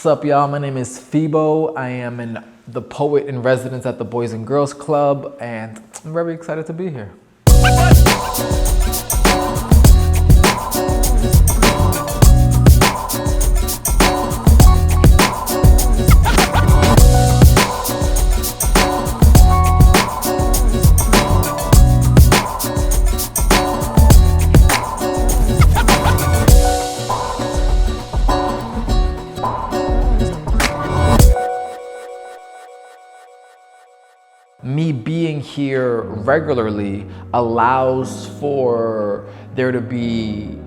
What's up, y'all? My name is Febo. I am the poet in residence at the Boys and Girls Club, and I'm very excited to be here. Me being here regularly allows for there to be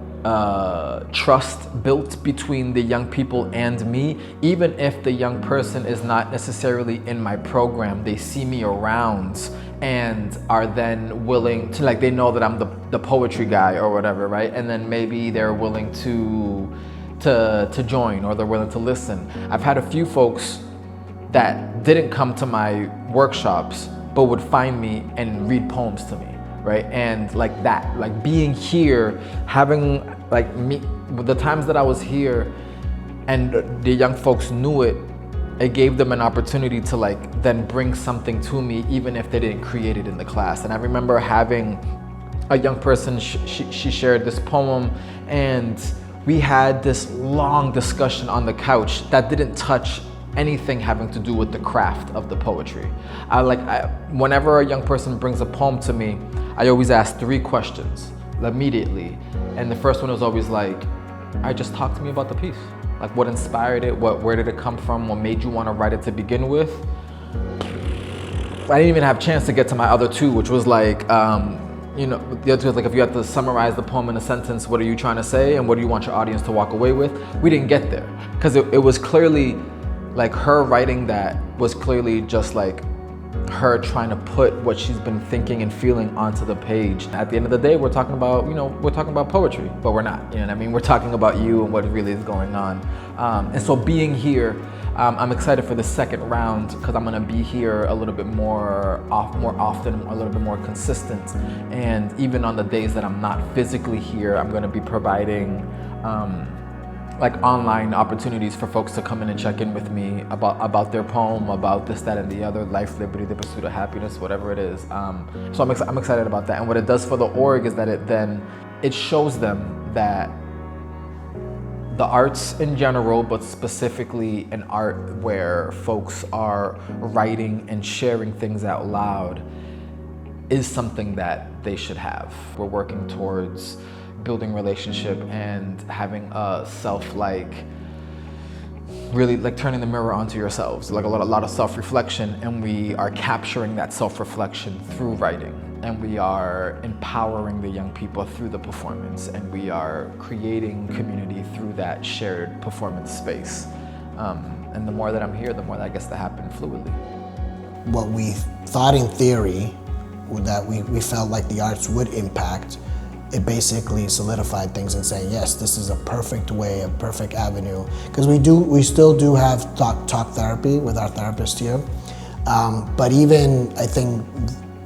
trust built between the young people and me. Even if the young person is not necessarily in my program, they see me around and are then willing to, like, they know that I'm the poetry guy or whatever, right? And then maybe they're willing to join, or they're willing to listen. I've had a few folks that didn't come to my workshops but would find me and read poems to me, right? And like that, like being here, having like me, the times that I was here and the young folks knew it, it gave them an opportunity to like then bring something to me even if they didn't create it in the class. And I remember having a young person, she shared this poem, and we had this long discussion on the couch that didn't touch anything having to do with the craft of the poetry. Whenever a young person brings a poem to me, I always ask 3 questions immediately. And the first one is always like, just talk to me about the piece. Like, what inspired it? Where did it come from? What made you want to write it to begin with? I didn't even have a chance to get to my other 2, which was like, the other 2 was like, if you had to summarize the poem in a sentence, what are you trying to say? And what do you want your audience to walk away with? We didn't get there because it was clearly like her writing that was clearly just like her trying to put what she's been thinking and feeling onto the page. At the end of the day, we're talking about poetry, but we're not, you know what I mean? We're talking about you and what really is going on. And so being here, I'm excited for the second round because I'm gonna be here a little bit more often, a little bit more consistent. And even on the days that I'm not physically here, I'm gonna be providing like online opportunities for folks to come in and check in with me about their poem, about this, that, and the other, life, liberty, the pursuit of happiness, whatever it is. So I'm excited about that. And what it does for the org is that it shows them that the arts in general, but specifically an art where folks are writing and sharing things out loud, is something that they should have. We're working towards building relationship and having a self, really like turning the mirror onto yourselves, like a lot of self-reflection, and we are capturing that self-reflection through writing, and we are empowering the young people through the performance, and we are creating community through that shared performance space. And the more that I'm here, the more that gets to happen fluidly. What we thought in theory that we felt like the arts would impact, it basically solidified things and saying, yes, this is a perfect way, a perfect avenue. Because we still do have talk therapy with our therapist here. But even, I think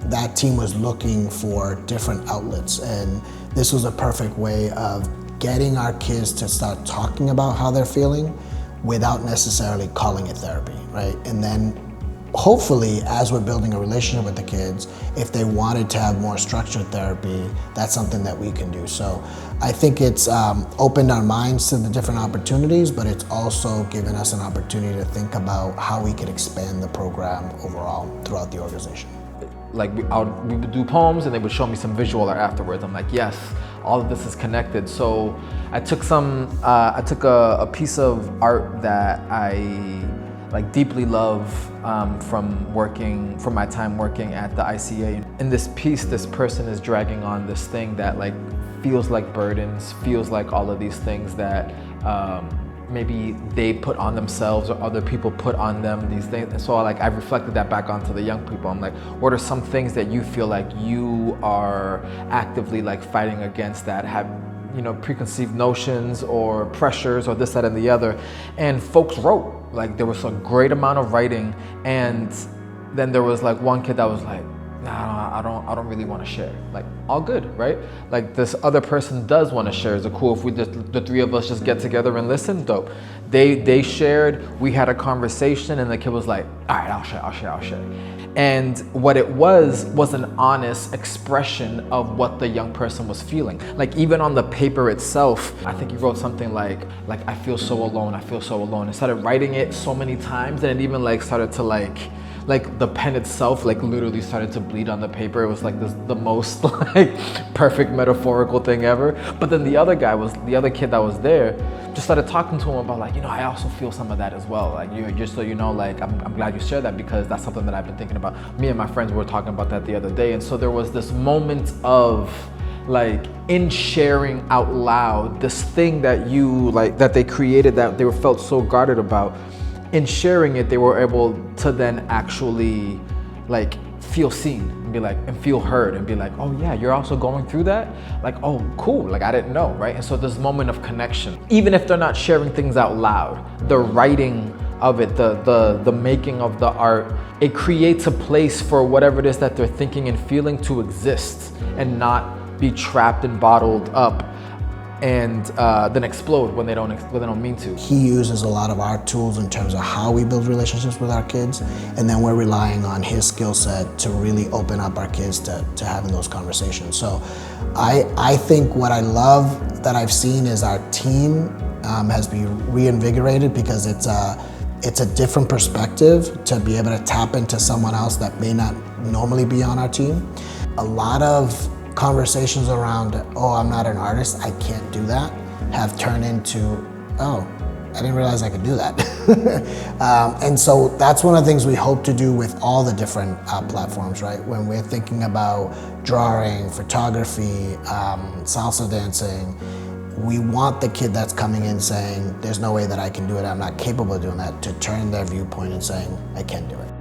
that team was looking for different outlets, and this was a perfect way of getting our kids to start talking about how they're feeling without necessarily calling it therapy, right? And then hopefully, as we're building a relationship with the kids, if they wanted to have more structured therapy, that's something that we can do. So I think it's opened our minds to the different opportunities, but it's also given us an opportunity to think about how we could expand the program overall throughout the organization. Like we would do poems and they would show me some visual art afterwards. I'm like, yes, all of this is connected. So I took a piece of art that I deeply love from my time working at the ICA. In this piece, this person is dragging on this thing that feels like burdens, feels like all of these things that maybe they put on themselves or other people put on them, these things. And so I reflected that back onto the young people. I'm like, what are some things that you feel like you are actively fighting against that have preconceived notions or pressures or this, that, and the other? And folks wrote. There was a great amount of writing, and then there was one kid that was like, nah, I don't really want to share. Like, all good, right? Like, this other person does want to share. Is it cool if we just, the three of us just get together and listen? Dope. They shared, we had a conversation, and the kid was like, all right, I'll share. And what it was an honest expression of what the young person was feeling. Like, even on the paper itself, I think he wrote something like I feel so alone, and started writing it so many times, and it even like started to like the pen itself like literally started to bleed on the paper. It was like the most like perfect metaphorical thing ever. But then the other kid that was there just started talking to him about like, you know, I also feel some of that as well. Like, you just so you know, like I'm glad you shared that, because that's something that I've been thinking about. Me and my friends were talking about that the other day. And so there was this moment of like, in sharing out loud this thing that you like, that they created, that they were felt so guarded about. In sharing it, they were able to then actually like feel seen and be like, and feel heard and be like, oh yeah, you're also going through that? Like, oh cool, like I didn't know, right? And so this moment of connection, even if they're not sharing things out loud, the writing of it, the making of the art, it creates a place for whatever it is that they're thinking and feeling to exist and not be trapped and bottled up and then explode when they don't mean to. He uses a lot of our tools in terms of how we build relationships with our kids, and then we're relying on his skill set to really open up our kids to having those conversations. So I think what I love that I've seen is our team has been reinvigorated, because it's a different perspective to be able to tap into someone else that may not normally be on our team. A lot of conversations around, oh, I'm not an artist, I can't do that, have turned into, oh, I didn't realize I could do that. And so that's one of the things we hope to do with all the different platforms, right? When we're thinking about drawing, photography, salsa dancing, we want the kid that's coming in saying, there's no way that I can do it, I'm not capable of doing that, to turn their viewpoint and saying, I can do it.